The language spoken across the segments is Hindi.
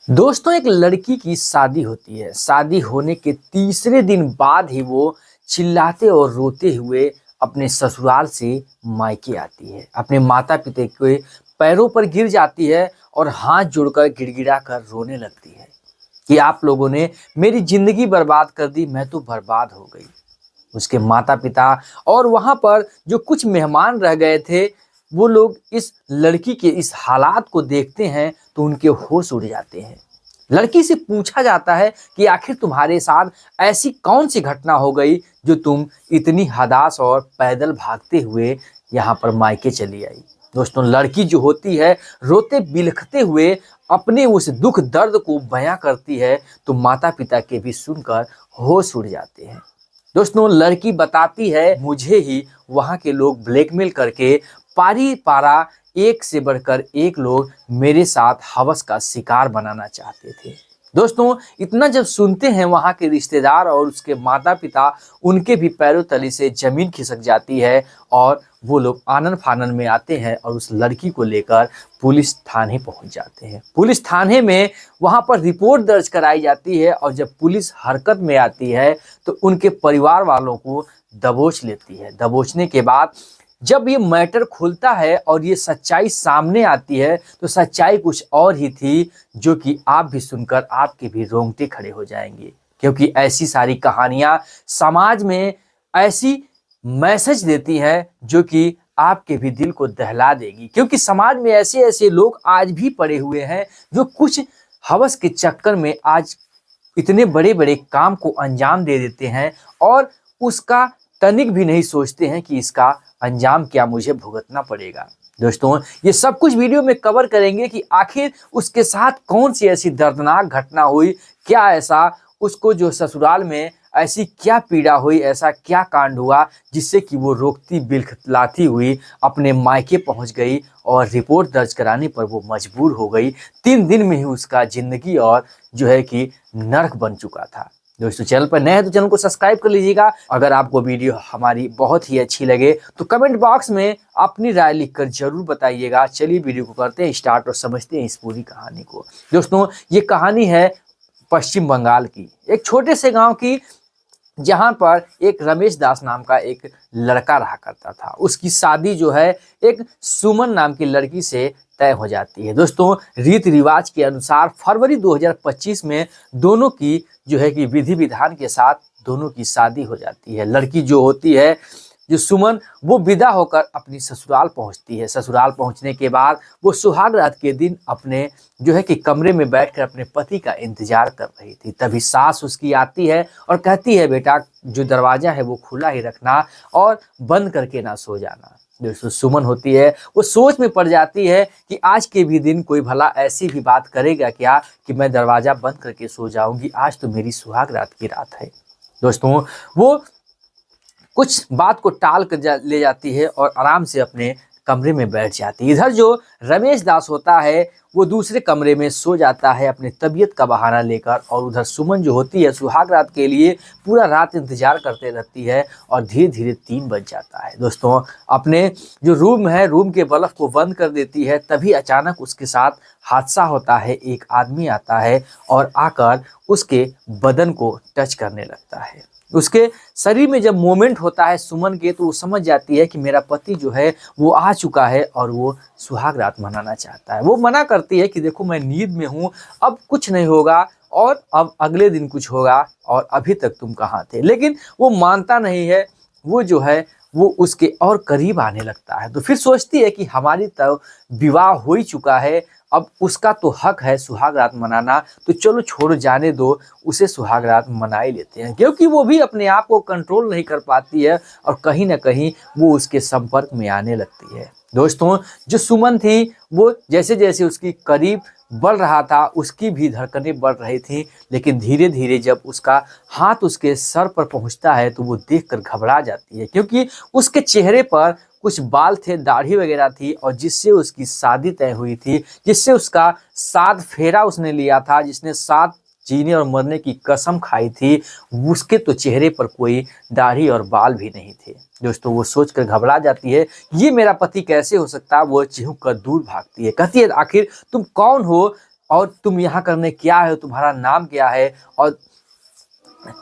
दोस्तों, एक लड़की की शादी होती है। शादी होने के तीसरे दिन बाद ही वो चिल्लाते और रोते हुए अपने ससुराल से मायके आती है। अपने माता पिता के पैरों पर गिर जाती है और हाथ जोड़कर गिड़गिड़ा कर रोने लगती है कि आप लोगों ने मेरी जिंदगी बर्बाद कर दी, मैं तो बर्बाद हो गई। उसके माता पिता और वहां पर जो कुछ मेहमान रह गए थे, वो लोग इस लड़की के इस हालात को देखते हैं तो उनके होश उड़ जाते हैं। लड़की से पूछा जाता है कि आखिर तुम्हारे साथ ऐसी कौन सी घटना हो गई जो तुम इतनी हताश और पैदल भागते हुए यहाँ पर मायके चली आई। दोस्तों, लड़की जो होती है रोते बिलखते हुए अपने उस दुख दर्द को बयां करती है तो माता पिता के भी सुनकर होश उड़ जाते हैं। दोस्तों, लड़की बताती है मुझे ही वहां के लोग ब्लैकमेल करके पारी पारा एक से बढ़कर एक लोग मेरे साथ हवस का शिकार बनाना चाहते थे। दोस्तों, इतना जब सुनते हैं वहां के रिश्तेदार और उसके माता पिता, उनके भी पैरों तले से जमीन खिसक जाती है और वो लोग आनन फानन में आते हैं और उस लड़की को लेकर पुलिस थाने पहुंच जाते हैं। पुलिस थाने में वहां पर रिपोर्ट दर्ज कराई जाती है और जब पुलिस हरकत में आती है तो उनके परिवार वालों को दबोच लेती है। दबोचने के बाद जब ये मैटर खुलता है और ये सच्चाई सामने आती है तो सच्चाई कुछ और ही थी, जो कि आप भी सुनकर आपके भी रोंगटे खड़े हो जाएंगे। क्योंकि ऐसी सारी कहानियां समाज में ऐसी मैसेज देती हैं जो कि आपके भी दिल को दहला देगी। क्योंकि समाज में ऐसे ऐसे लोग आज भी पड़े हुए हैं जो कुछ हवस के चक्कर में आज इतने बड़े बड़े काम को अंजाम दे देते हैं और उसका तनिक भी नहीं सोचते हैं कि इसका अंजाम क्या मुझे भुगतना पड़ेगा। दोस्तों, ये सब कुछ वीडियो में कवर करेंगे कि आखिर उसके साथ कौन सी ऐसी दर्दनाक घटना हुई, क्या ऐसा उसको जो ससुराल में ऐसी क्या पीड़ा हुई, ऐसा क्या कांड हुआ जिससे कि वो रोकती बिलखलाती हुई अपने मायके पहुंच गई और रिपोर्ट दर्ज कराने पर वो मजबूर हो गई। 3 दिन में ही उसका जिंदगी और जो है कि नरक बन चुका था। दोस्तों, चैनल पर नए हैं तो चैनल को सब्सक्राइब कर लीजिएगा। अगर आपको वीडियो हमारी बहुत ही अच्छी लगे तो कमेंट बॉक्स में अपनी राय लिखकर जरूर बताइएगा। चलिए वीडियो को करते हैं स्टार्ट और समझते हैं इस पूरी कहानी को। दोस्तों, ये कहानी है पश्चिम बंगाल की, एक छोटे से गांव की, जहां पर एक रमेश दास नाम का एक लड़का रहा करता था। उसकी शादी जो है एक सुमन नाम की लड़की से तय हो जाती है। दोस्तों, रीति रिवाज के अनुसार फरवरी 2025 में दोनों की जो है कि विधि विधान के साथ दोनों की शादी हो जाती है। लड़की जो होती है जो सुमन, वो विदा होकर अपनी ससुराल पहुंचती है। ससुराल पहुंचने के बाद वो सुहाग रात के दिन अपने जो है कि कमरे में बैठकर अपने पति का इंतजार कर रही थी। तभी सास उसकी आती है और कहती है, बेटा जो दरवाजा है वो खुला ही रखना और बंद करके ना सो जाना। दोस्तों, सुमन होती है वो सोच में पड़ जाती है कि आज के भी दिन कोई भला ऐसी भी बात करेगा क्या कि मैं दरवाजा बंद करके सो जाऊंगी, आज तो मेरी सुहाग रात की रात है। दोस्तों, वो कुछ बात को टाल कर ले जाती है और आराम से अपने कमरे में बैठ जाती है। इधर जो रमेश दास होता है वो दूसरे कमरे में सो जाता है अपने तबीयत का बहाना लेकर, और उधर सुमन जो होती है सुहाग रात के लिए पूरा रात इंतजार करते रहती है और धीरे धीरे 3 बज जाता है। दोस्तों, अपने जो रूम है, रूम के बल्ब को बंद कर देती है। तभी अचानक उसके साथ हादसा होता है। एक आदमी आता है और आकर उसके बदन को टच करने लगता है। उसके शरीर में जब मोमेंट होता है सुमन के, तो वो समझ जाती है कि मेरा पति जो है वो आ चुका है और वो सुहाग रात मनाना चाहता है। वो मना करती है कि देखो मैं नींद में हूँ, अब कुछ नहीं होगा और अब अगले दिन कुछ होगा और अभी तक तुम कहाँ थे। लेकिन वो मानता नहीं है। वो जो है वो उसके और करीब आने लगता है। तो फिर सोचती है कि हमारी तो विवाह हो ही चुका है, अब उसका तो हक है सुहाग रात मनाना, तो चलो छोड़ो, जाने दो, उसे सुहाग रात मना ही लेते हैं। क्योंकि वो भी अपने आप को कंट्रोल नहीं कर पाती है और कहीं ना कहीं वो उसके संपर्क में आने लगती है। दोस्तों, जो सुमन थी वो जैसे जैसे उसकी करीब बढ़ रहा था उसकी भी धड़कनें बढ़ रही थी। लेकिन धीरे धीरे जब उसका हाथ उसके सर पर पहुंचता है तो वो देखकर घबरा जाती है, क्योंकि उसके चेहरे पर कुछ बाल थे, दाढ़ी वगैरह थी, और जिससे उसकी शादी तय हुई थी, जिससे उसका 7 फेरा उसने लिया था, जिसने 7 जीने और मरने की कसम खाई थी, उसके तो चेहरे पर कोई दाढ़ी और बाल भी नहीं थे। दोस्तों, वो सोचकर घबरा जाती है, ये मेरा पति कैसे हो सकता है। वो चिहुक कर दूर भागती है, कहती है आखिर तुम कौन हो और तुम यहाँ करने क्या है, तुम्हारा नाम क्या है। और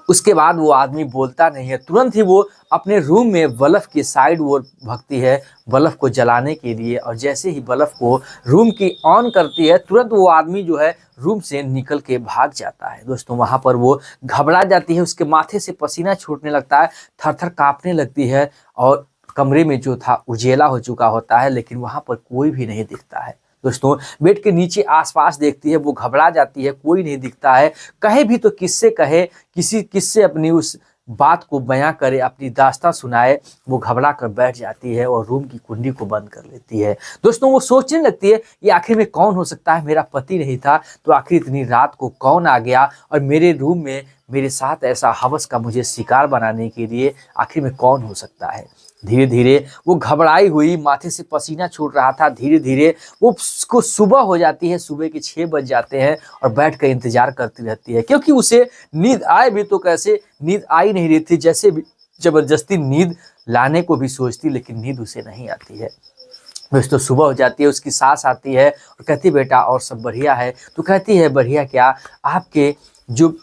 उसके बाद वो आदमी बोलता नहीं है। तुरंत ही वो अपने रूम में बल्ब की साइड वो भगती है बल्ब को जलाने के लिए, और जैसे ही बल्ब को रूम की ऑन करती है, तुरंत वो आदमी जो है रूम से निकल के भाग जाता है। दोस्तों वहाँ पर वो घबरा जाती है, उसके माथे से पसीना छूटने लगता है, थर थर काँपने लगती है, और कमरे में जो था उजेला हो चुका होता है, लेकिन वहाँ पर कोई भी नहीं दिखता है। दोस्तों बेड के नीचे आसपास देखती है, वो घबरा जाती है, कोई नहीं दिखता है। कहे भी तो किससे कहे, किसी किससे अपनी उस बात को बयां करे, अपनी दास्तां सुनाए। वो घबरा कर बैठ जाती है और रूम की कुंडी को बंद कर लेती है। दोस्तों वो सोचने लगती है ये आखिर में कौन हो सकता है, मेरा पति नहीं था तो आखिर इतनी रात को कौन आ गया और मेरे रूम में मेरे साथ ऐसा हवस का मुझे शिकार बनाने के लिए आखिर में कौन हो सकता है। धीरे धीरे वो घबराई हुई, माथे से पसीना छूट रहा था, धीरे धीरे वो उसको सुबह हो जाती है, सुबह के 6 बज जाते हैं, और बैठ कर इंतजार करती रहती है, क्योंकि उसे नींद आए भी तो कैसे, नींद आ ही नहीं रही थी। जैसे भी जबरदस्ती नींद लाने को भी सोचती, लेकिन नींद उसे नहीं आती है। दोस्तों सुबह हो जाती है, उसकी सास आती है और कहती बेटा और सब बढ़िया है। तो कहती है बढ़िया क्या, आपके जो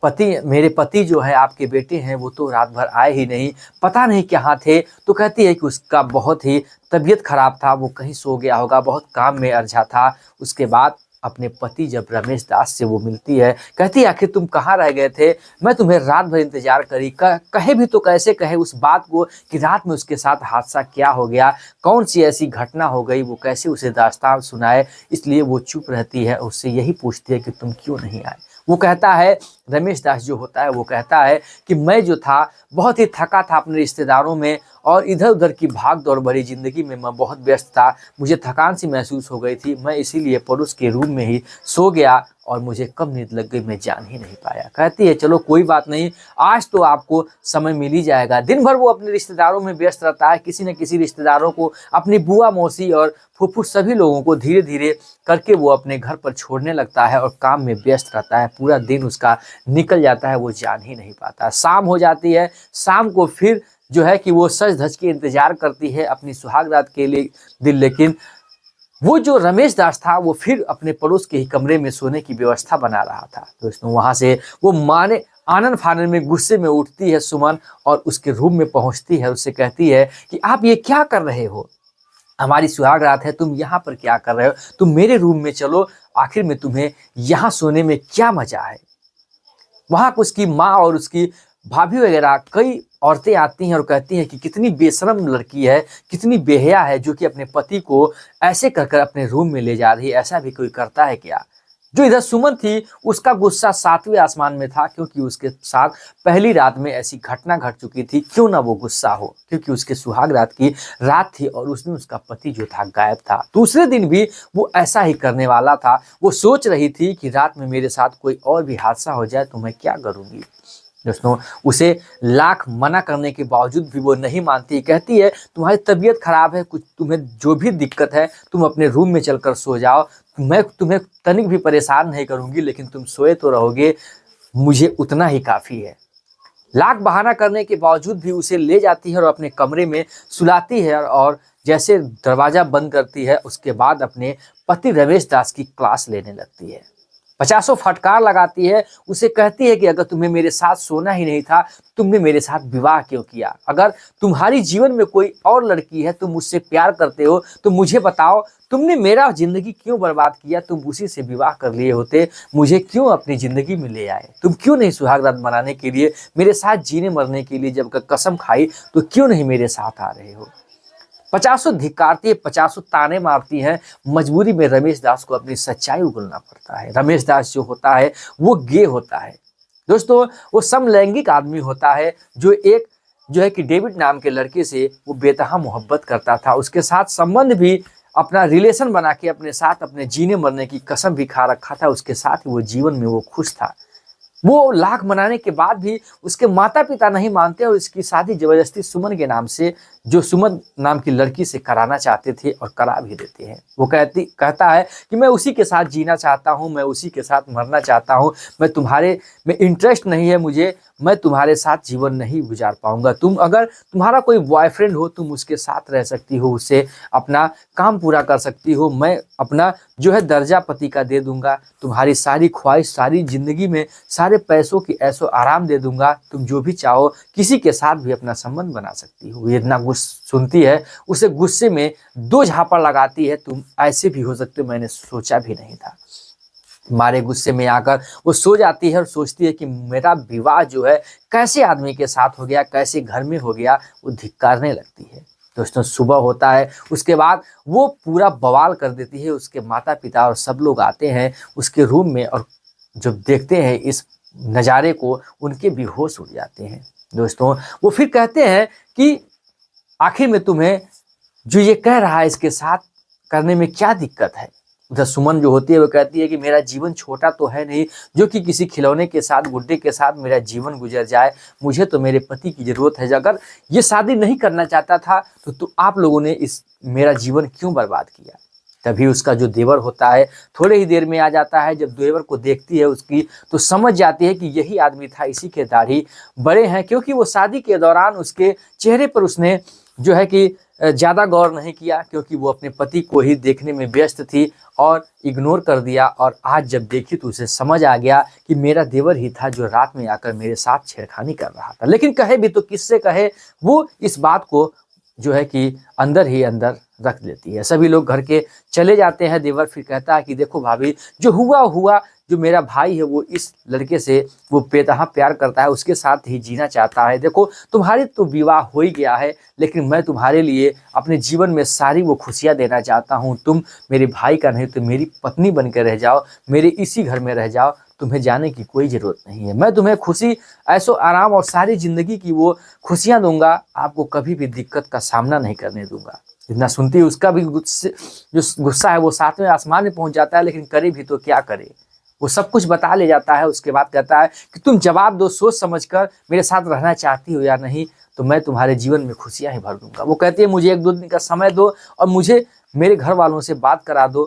पति, मेरे पति जो है आपके बेटे हैं, वो तो रात भर आए ही नहीं, पता नहीं कहाँ थे। तो कहती है कि उसका बहुत ही तबीयत खराब था, वो कहीं सो गया होगा, बहुत काम में अरझा था। उसके बाद अपने पति जब रमेश दास से वो मिलती है, कहती है आखिर तुम कहाँ रह गए थे, मैं तुम्हें रात भर इंतजार करी। कहे भी तो कैसे कहे उस बात को कि रात में उसके साथ हादसा क्या हो गया, कौन सी ऐसी घटना हो गई, वो कैसे उसे दास्तान सुनाए। इसलिए वो चुप रहती है, उससे यही पूछती है कि तुम क्यों नहीं आए। वो कहता है, रमेश दास जो होता है वो कहता है कि मैं जो था बहुत ही थका था अपने रिश्तेदारों में, और इधर उधर की भाग दौड़ भरी ज़िंदगी में मैं बहुत व्यस्त था, मुझे थकान सी महसूस हो गई थी, मैं इसीलिए पड़ोस के रूम में ही सो गया और मुझे कब नींद लग गई मैं जान ही नहीं पाया। कहती है चलो कोई बात नहीं, आज तो आपको समय मिल ही जाएगा। दिन भर वो अपने रिश्तेदारों में व्यस्त रहता है, किसी न किसी रिश्तेदारों को, अपनी बुआ मौसी और फूफू सभी लोगों को धीरे धीरे करके वो अपने घर पर छोड़ने लगता है, और काम में व्यस्त रहता है। पूरा दिन उसका निकल जाता है, वो जान ही नहीं पाता। शाम हो जाती है, शाम को फिर जो है कि वो सज धज के इंतजार करती है अपनी सुहाग रात के लिए दिल, लेकिन वो जो रमेश दास था वो फिर अपने पड़ोस के ही कमरे में सोने की व्यवस्था बना रहा था। दोस्तों वहां से वो माने आनन फानन में गुस्से में उठती है सुमन, और उसके रूम में पहुंचती है, उससे कहती है कि आप ये क्या कर रहे हो, हमारी सुहाग रात है, तुम यहाँ पर क्या कर रहे हो, तुम मेरे रूम में चलो, आखिर में तुम्हें यहाँ सोने में क्या मजा है। वहां उसकी माँ और उसकी भाभी वगैरह कई औरतें आती हैं और कहती हैं कि कितनी बेशरम लड़की है, कितनी बेहया है, जो कि अपने पति को ऐसे कर अपने रूम में ले जा रही है, ऐसा भी कोई करता है क्या। जो इधर सुमन थी उसका गुस्सा 7वें आसमान में था, क्योंकि उसके साथ पहली रात में ऐसी घटना घट चुकी थी। क्यों ना वो गुस्सा हो, क्योंकि उसके सुहाग रात की रात थी और उसमें उसका पति जो था गायब था। दूसरे दिन भी वो ऐसा ही करने वाला था। वो सोच रही थी कि रात में मेरे साथ कोई और भी हादसा हो जाए तो मैं क्या करूँगी। दोस्तों उसे लाख मना करने के बावजूद भी वो नहीं मानती, कहती है तुम्हारी तबीयत खराब है, कुछ तुम्हें जो भी दिक्कत है तुम अपने रूम में चलकर सो जाओ, मैं तुम्हें तनिक भी परेशान नहीं करूंगी, लेकिन तुम सोए तो रहोगे, मुझे उतना ही काफ़ी है। लाख बहाना करने के बावजूद भी उसे ले जाती है और अपने कमरे में सुलाती है, और जैसे दरवाज़ा बंद करती है उसके बाद अपने पति रमेश दास की क्लास लेने लगती है। 50 फटकार लगाती है, उसे कहती है कि अगर तुम्हें मेरे साथ सोना ही नहीं था, तुमने मेरे साथ विवाह क्यों किया। अगर तुम्हारी जीवन में कोई और लड़की है, तुम मुझसे प्यार करते हो तो मुझे बताओ, तुमने मेरा जिंदगी क्यों बर्बाद किया, तुम उसी से विवाह कर लिए होते, मुझे क्यों अपनी जिंदगी में ले आए, तुम क्यों नहीं सुहाग रात मनाने के लिए, मेरे साथ जीने मरने के लिए जब कसम खाई तो क्यों नहीं मेरे साथ आ रहे हो। 50 धिक्कारती है, 50 ताने मारती हैं। मजबूरी में रमेश दास को अपनी सच्चाई उगलना पड़ता है। रमेश दास जो होता है वो गे होता है। दोस्तों वो समलैंगिक आदमी होता है, जो है कि डेविड नाम के लड़के से वो बेतहा मोहब्बत करता था, उसके साथ संबंध भी अपना रिलेशन बना के अपने साथ अपने जीने मरने की कसम भी खा रखा था, उसके साथ ही वो जीवन में वो खुश था। वो लाख मनाने के बाद भी उसके माता पिता नहीं मानते और इसकी शादी जबरदस्ती सुमन के नाम से, जो सुमन नाम की लड़की से कराना चाहते थे, और करा भी देते हैं। वो कहता है कि मैं उसी के साथ जीना चाहता हूँ, मैं उसी के साथ मरना चाहता हूँ, मैं तुम्हारे में इंटरेस्ट नहीं है मुझे, मैं तुम्हारे साथ जीवन नहीं गुजार पाऊंगा। अगर तुम्हारा कोई बॉयफ्रेंड हो, तुम उसके साथ रह सकती हो, उससे अपना काम पूरा कर सकती हो, मैं अपना जो है दर्जा पति का दे दूंगा, तुम्हारी सारी ख्वाहिश, सारी जिंदगी में सारे पैसों की ऐसो आराम दे दूंगा, तुम जो भी चाहो किसी के साथ भी अपना संबंध बना सकती हो। ये इतना सुनती है, उसे गुस्से में दो झापड़ लगाती है, तुम ऐसे भी हो सकते हो, मैंने सोचा भी नहीं था। मारे गुस्से में आकर वो सो जाती है और सोचती है कि मेरा विवाह जो है कैसे आदमी के साथ हो गया, कैसे घर में हो गया, वो धिक्कारने लगती है। दोस्तों सुबह होता है, उसके बाद वो पूरा बवाल कर देती है। उसके माता पिता और सब लोग आते हैं उसके रूम में, और जब देखते हैं इस नज़ारे को, उनके भी होश उड़ जाते हैं। दोस्तों वो फिर कहते हैं कि आखिर में तुम्हें जो ये कह रहा है इसके साथ करने में क्या दिक्कत है। उधर सुमन जो होती है वो कहती है कि मेरा जीवन छोटा तो है नहीं जो कि किसी खिलौने के साथ, गुड्डे के साथ मेरा जीवन गुजर जाए। मुझे तो मेरे पति की जरूरत है। अगर ये शादी नहीं करना चाहता था तो आप लोगों ने मेरा जीवन क्यों बर्बाद किया। तभी उसका जो देवर होता है थोड़े ही देर में आ जाता है। जब देवर को देखती है उसकी, तो समझ जाती है कि यही आदमी था, इसी के दाढ़ी बड़े हैं, क्योंकि वो शादी के दौरान उसके चेहरे पर उसने जो है कि ज़्यादा गौर नहीं किया, क्योंकि वो अपने पति को ही देखने में व्यस्त थी और इग्नोर कर दिया। और आज जब देखी तो उसे समझ आ गया कि मेरा देवर ही था जो रात में आकर मेरे साथ छेड़खानी कर रहा था। लेकिन कहे भी तो किससे कहे, वो इस बात को जो है कि अंदर ही अंदर रख लेती है। सभी लोग घर के चले जाते हैं। देवर फिर कहता है कि देखो भाभी, जो हुआ, जो मेरा भाई है वो इस लड़के से वो बेतहा प्यार करता है, उसके साथ ही जीना चाहता है। देखो तुम्हारी तो विवाह हो ही गया है, लेकिन मैं तुम्हारे लिए अपने जीवन में सारी वो खुशियाँ देना चाहता हूँ। तुम मेरे भाई का नहीं तो मेरी पत्नी बन के रह जाओ, मेरे इसी घर में रह जाओ, तुम्हें जाने की कोई ज़रूरत नहीं है। मैं तुम्हें खुशी, ऐसो आराम और सारी ज़िंदगी की वो खुशियाँ दूंगा, आपको कभी भी दिक्कत का सामना नहीं करने दूंगा। इतना सुनती है उसका भी जो गुस्सा है वो सातवें आसमान में पहुंच जाता है। लेकिन करे भी तो क्या करे, वो सब कुछ बता ले जाता है। उसके बाद कहता है कि तुम जवाब दो सोच समझकर, मेरे साथ रहना चाहती हो या नहीं, तो मैं तुम्हारे जीवन में खुशियाँ ही भर दूंगा। वो कहती है मुझे 1-2 दिन का समय दो और मुझे मेरे घर वालों से बात करा दो,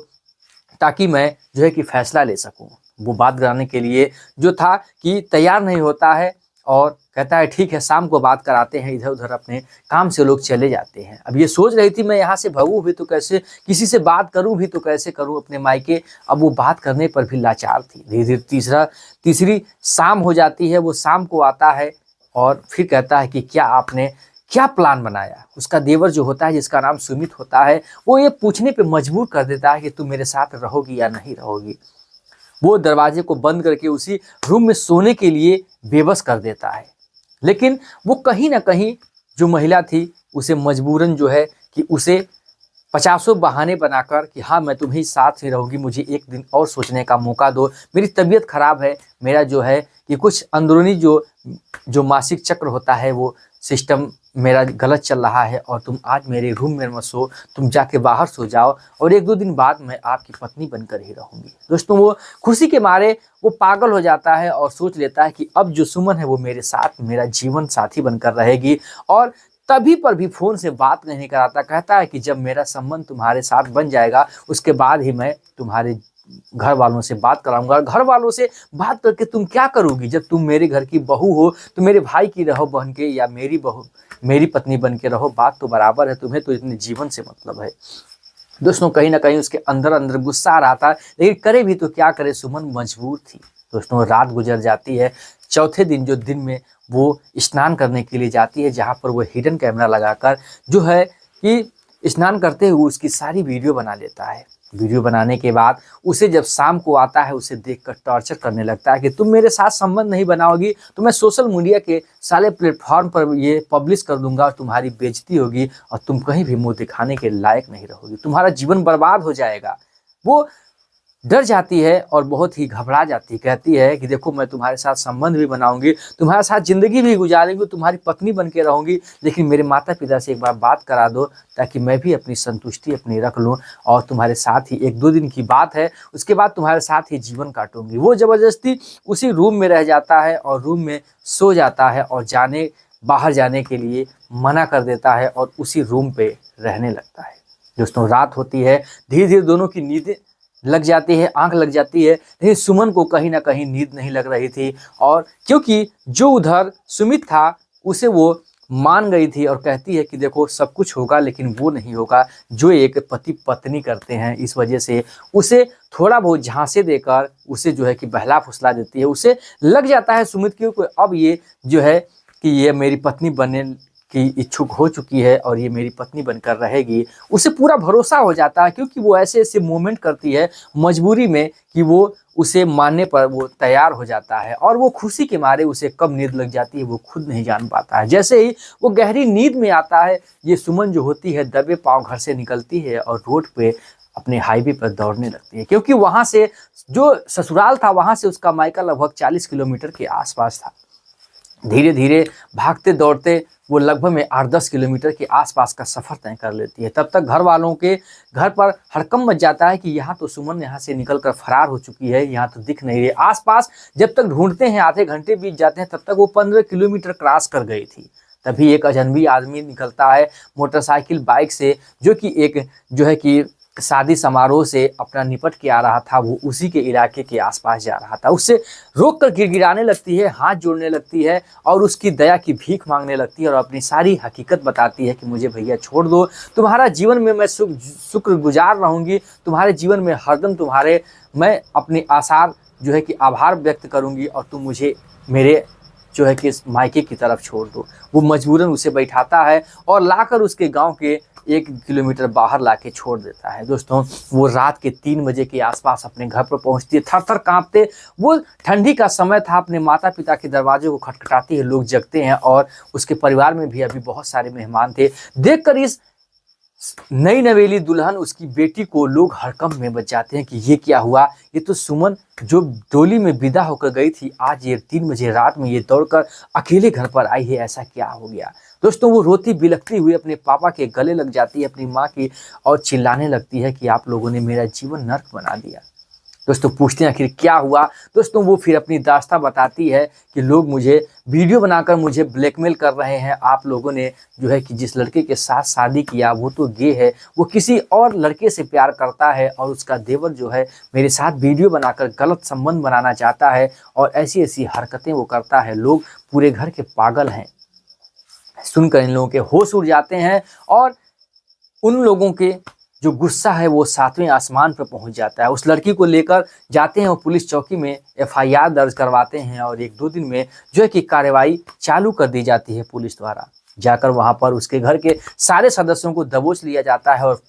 ताकि मैं जो है कि फैसला ले सकूं। वो बात कराने के लिए जो था कि तैयार नहीं होता है और कहता है ठीक है, शाम को बात कराते हैं। इधर उधर अपने काम से लोग चले जाते हैं। अब ये सोच रही थी मैं यहाँ से भागूं भी तो कैसे, किसी से बात करूं भी तो कैसे करूं अपने मायके। अब वो बात करने पर भी लाचार थी। धीरे धीरे तीसरी शाम हो जाती है। वो शाम को आता है और फिर कहता है कि क्या आपने क्या प्लान बनाया। उसका देवर जो होता है, जिसका नाम सुमित होता है, वो ये पूछने पे मजबूर कर देता है कि तुम मेरे साथ रहोगी या नहीं रहोगी। वो दरवाजे को बंद करके उसी रूम में सोने के लिए बेबस कर देता है। लेकिन वो कहीं ना कहीं जो महिला थी उसे मजबूरन जो है कि उसे 50 बहाने बनाकर कि हाँ मैं तुम्हें साथ ही रहूँगी, मुझे एक दिन और सोचने का मौका दो, मेरी तबीयत खराब है, मेरा जो है कि कुछ अंदरूनी जो मासिक चक्र होता है वो सिस्टम मेरा गलत चल रहा है, और तुम आज मेरे रूम में मत सो, तुम जाके बाहर सो जाओ और 1-2 दिन बाद मैं आपकी पत्नी बनकर ही रहूँगी। दोस्तों वो खुशी के मारे वो पागल हो जाता है और सोच लेता है कि अब जो सुमन है वो मेरे साथ मेरा जीवन साथी बनकर रहेगी। और तभी पर भी फ़ोन से बात नहीं कराता। कहता है कि जब मेरा संबंध तुम्हारे साथ बन जाएगा उसके बाद ही मैं तुम्हारे घर वालों से बात कराऊंगा। घर वालों से बात करके तुम क्या करोगी, जब तुम मेरे घर की बहू हो तो मेरे भाई की रहो बन के या मेरी पत्नी बन के रहो, बात तो बराबर है, तुम्हें तो इतने जीवन से मतलब है। दोस्तों कहीं ना कहीं उसके अंदर अंदर गुस्सा आ रहा था, लेकिन करे भी तो क्या करे, सुमन मजबूर थी। दोस्तों रात गुजर जाती है। चौथे दिन जो दिन में वो स्नान करने के लिए जाती है, जहाँ पर वो हिडन कैमरा लगाकर जो है कि स्नान करते हुए उसकी सारी वीडियो बना लेता है। वीडियो बनाने के बाद उसे जब शाम को आता है उसे देखकर टॉर्चर करने लगता है कि तुम मेरे साथ संबंध नहीं बनाओगी तो मैं सोशल मीडिया के सारे प्लेटफॉर्म पर ये पब्लिश कर दूंगा और तुम्हारी बेइज्जती होगी और तुम कहीं भी मुंह दिखाने के लायक नहीं रहोगी, तुम्हारा जीवन बर्बाद हो जाएगा। वो डर जाती है और बहुत ही घबरा जाती है। कहती है कि देखो मैं तुम्हारे साथ संबंध भी बनाऊंगी, तुम्हारे साथ ज़िंदगी भी गुजारूंगी, तुम्हारी पत्नी बन के रहूंगी, लेकिन मेरे माता पिता से एक बार बात करा दो ताकि मैं भी अपनी संतुष्टि अपनी रख लूँ और तुम्हारे साथ ही 1-2 दिन की बात है, उसके बाद तुम्हारे साथ ही जीवन काटूंगी। वो ज़बरदस्ती उसी रूम में रह जाता है और रूम में सो जाता है और बाहर जाने के लिए मना कर देता है और उसी रूम पे रहने लगता है। दोस्तों रात होती है, धीरे धीरे दोनों की नींद लग जाती है, आंख लग जाती है, लेकिन सुमन को कहीं ना कहीं नींद नहीं लग रही थी। और क्योंकि जो उधर सुमित था उसे वो मान गई थी और कहती है कि देखो सब कुछ होगा लेकिन वो नहीं होगा जो एक पति पत्नी करते हैं। इस वजह से उसे थोड़ा बहुत झांसे देकर उसे जो है कि बहला फुसला देती है। उसे लग जाता है सुमित की अब ये जो है कि ये मेरी पत्नी बनने की इच्छुक हो चुकी है और ये मेरी पत्नी बनकर रहेगी। उसे पूरा भरोसा हो जाता है क्योंकि वो ऐसे ऐसे मूवमेंट करती है मजबूरी में कि वो उसे मानने पर वो तैयार हो जाता है और वो खुशी के मारे उसे कब नींद लग जाती है वो खुद नहीं जान पाता है। जैसे ही वो गहरी नींद में आता है, ये सुमन जो होती है दबे पांव घर से निकलती है और रोड पे अपने हाईवे पर दौड़ने लगती है, क्योंकि वहां से जो ससुराल था वहां से उसका मायका लगभग 40 किलोमीटर के आसपास था। धीरे धीरे भागते दौड़ते वो लगभग में 8-10 किलोमीटर के आसपास का सफ़र तय कर लेती है। तब तक घर वालों के घर पर हड़कंप मच जाता है कि यहाँ तो सुमन यहाँ से निकलकर फरार हो चुकी है, यहाँ तो दिख नहीं रही। आसपास जब तक ढूंढते हैं आधे घंटे बीत जाते हैं, तब तक वो 15 किलोमीटर क्रॉस कर गई थी। तभी एक अजनबी आदमी निकलता है मोटरसाइकिल बाइक से, जो कि एक जो है कि शादी समारोह से अपना निपट के आ रहा था। वो उसी के इलाके के आसपास जा रहा था। उससे रोक कर गिड़गिड़ाने लगती है, हाथ जोड़ने लगती है और उसकी दया की भीख मांगने लगती है और अपनी सारी हकीकत बताती है कि मुझे भैया छोड़ दो, तुम्हारा जीवन में मैं शुक्रगुजार रहूँगी, तुम्हारे जीवन में हरदम तुम्हारे मैं अपने आसार जो है कि आभार व्यक्त करूँगी और तुम मुझे मेरे जो है कि मायके की तरफ छोड़ दो। वो मजबूरन उसे बैठाता है और लाकर उसके गांव के 1 किलोमीटर बाहर लाके छोड़ देता है। दोस्तों वो रात के 3 बजे के आसपास अपने घर पर पहुंचती है, थर थर कांपते। वो ठंडी का समय था, अपने माता पिता के दरवाजे को खटखटाती है, लोग जगते हैं और उसके परिवार में भी अभी बहुत सारे मेहमान थे। देखकर इस नई नवेली दुल्हन उसकी बेटी को लोग हड़कंप में बच जाते हैं कि ये क्या हुआ, ये तो सुमन जो डोली में विदा होकर गई थी, आज ये 3 बजे रात में ये दौड़कर अकेले घर पर आई है, ऐसा क्या हो गया। दोस्तों वो रोती बिलखती हुई अपने पापा के गले लग जाती है, अपनी माँ की, और चिल्लाने लगती है कि आप लोगों ने मेरा जीवन नर्क बना दिया। दोस्तों पूछते हैं आखिर क्या हुआ। दोस्तों वो फिर अपनी दास्तां बताती है कि लोग मुझे वीडियो बनाकर मुझे ब्लैकमेल कर रहे हैं। आप लोगों ने जो है कि जिस लड़के के साथ शादी किया वो तो गे है, वो किसी और लड़के से प्यार करता है और उसका देवर जो है मेरे साथ वीडियो बनाकर गलत संबंध बनाना चाहता है और ऐसी ऐसी हरकतें वो करता है। लोग पूरे घर के पागल हैं। सुनकर इन लोगों के होश उड़ जाते हैं और उन लोगों के जो गुस्सा है वो 7वें आसमान पर पहुंच जाता है। उस लड़की को लेकर जाते हैं और पुलिस चौकी में FIR दर्ज करवाते हैं और 1-2 दिन में जो है कि कार्रवाई चालू कर दी जाती है पुलिस द्वारा। जाकर वहां पर उसके घर के सारे सदस्यों को दबोच लिया जाता है और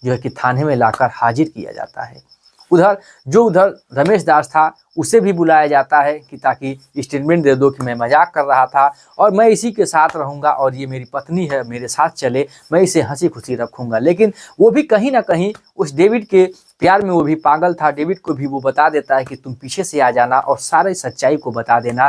जो है कि थाने में लाकर हाजिर किया जाता है। उधर रमेश दास था, उसे भी बुलाया जाता है कि ताकि स्टेटमेंट दे दो कि मैं मजाक कर रहा था और मैं इसी के साथ रहूंगा और ये मेरी पत्नी है, मेरे साथ चले, मैं इसे हंसी खुशी रखूंगा। लेकिन वो भी कहीं ना कहीं उस डेविड के प्यार में वो भी पागल था। डेविड को भी वो बता देता है कि तुम पीछे से आ जाना और सारी सच्चाई को बता देना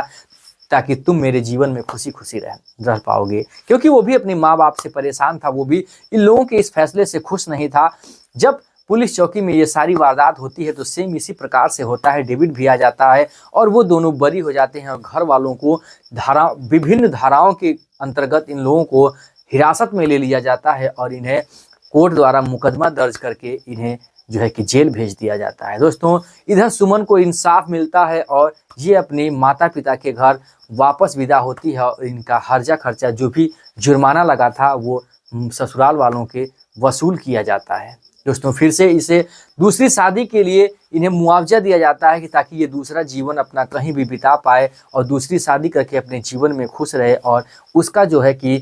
ताकि तुम मेरे जीवन में खुशी खुशी रह पाओगे, क्योंकि वो भी अपने माँ बाप से परेशान था। वो भी इन लोगों के इस फैसले से खुश नहीं था। जब पुलिस चौकी में ये सारी वारदात होती है तो सेम इसी प्रकार से होता है। डेविड भी आ जाता है और वो दोनों बरी हो जाते हैं और घर वालों को विभिन्न धाराओं के अंतर्गत इन लोगों को हिरासत में ले लिया जाता है और इन्हें कोर्ट द्वारा मुकदमा दर्ज करके इन्हें जो है कि जेल भेज दिया जाता है। दोस्तों इधर सुमन को इंसाफ मिलता है और ये अपने माता पिता के घर वापस विदा होती है और इनका हर्जा खर्चा जो भी जुर्माना लगा था वो ससुराल वालों के वसूल किया जाता है। दोस्तों फिर से इसे दूसरी शादी के लिए इन्हें मुआवजा दिया जाता है कि ताकि ये दूसरा जीवन अपना कहीं भी बिता पाए और दूसरी शादी करके अपने जीवन में खुश रहे। और उसका जो है कि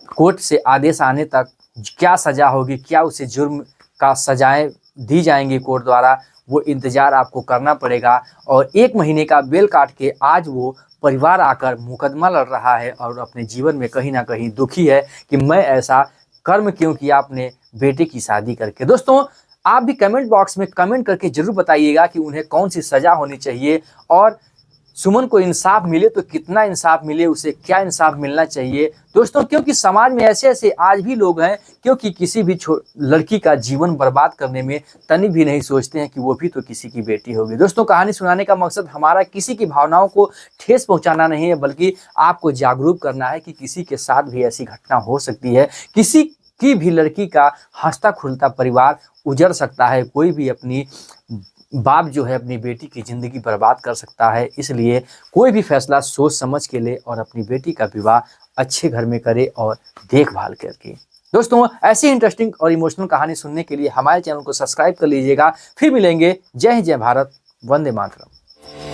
कोर्ट से आदेश आने तक क्या सज़ा होगी, क्या उसे जुर्म का सजाएं दी जाएंगी कोर्ट द्वारा, वो इंतज़ार आपको करना पड़ेगा। और 1 महीने का बेल काट के आज वो परिवार आकर मुकदमा लड़ रहा है और अपने जीवन में कहीं ना कहीं दुखी है कि मैं ऐसा कर्म क्यों किया अपने बेटे की शादी करके। दोस्तों आप भी कमेंट बॉक्स में कमेंट करके जरूर बताइएगा कि उन्हें कौन सी सजा होनी चाहिए और सुमन को इंसाफ मिले तो कितना इंसाफ मिले, उसे क्या इंसाफ मिलना चाहिए दोस्तों। क्योंकि समाज में ऐसे ऐसे आज भी लोग हैं क्योंकि किसी भी लड़की का जीवन बर्बाद करने में तनिक भी नहीं सोचते हैं कि वो भी तो किसी की बेटी होगी। दोस्तों, कहानी सुनाने का मकसद हमारा किसी की भावनाओं को ठेस पहुंचाना नहीं है, बल्कि आपको जागरूक करना है कि किसी के साथ भी ऐसी घटना हो सकती है। किसी की भी लड़की का हंसता खुलता परिवार उजड़ सकता है। कोई भी अपनी बाप जो है अपनी बेटी की जिंदगी बर्बाद कर सकता है। इसलिए कोई भी फैसला सोच समझ के ले और अपनी बेटी का विवाह अच्छे घर में करे और देखभाल करके। दोस्तों, ऐसी इंटरेस्टिंग और इमोशनल कहानी सुनने के लिए हमारे चैनल को सब्सक्राइब कर लीजिएगा। फिर मिलेंगे। जय हिंद, जय भारत, वंदे मातरम।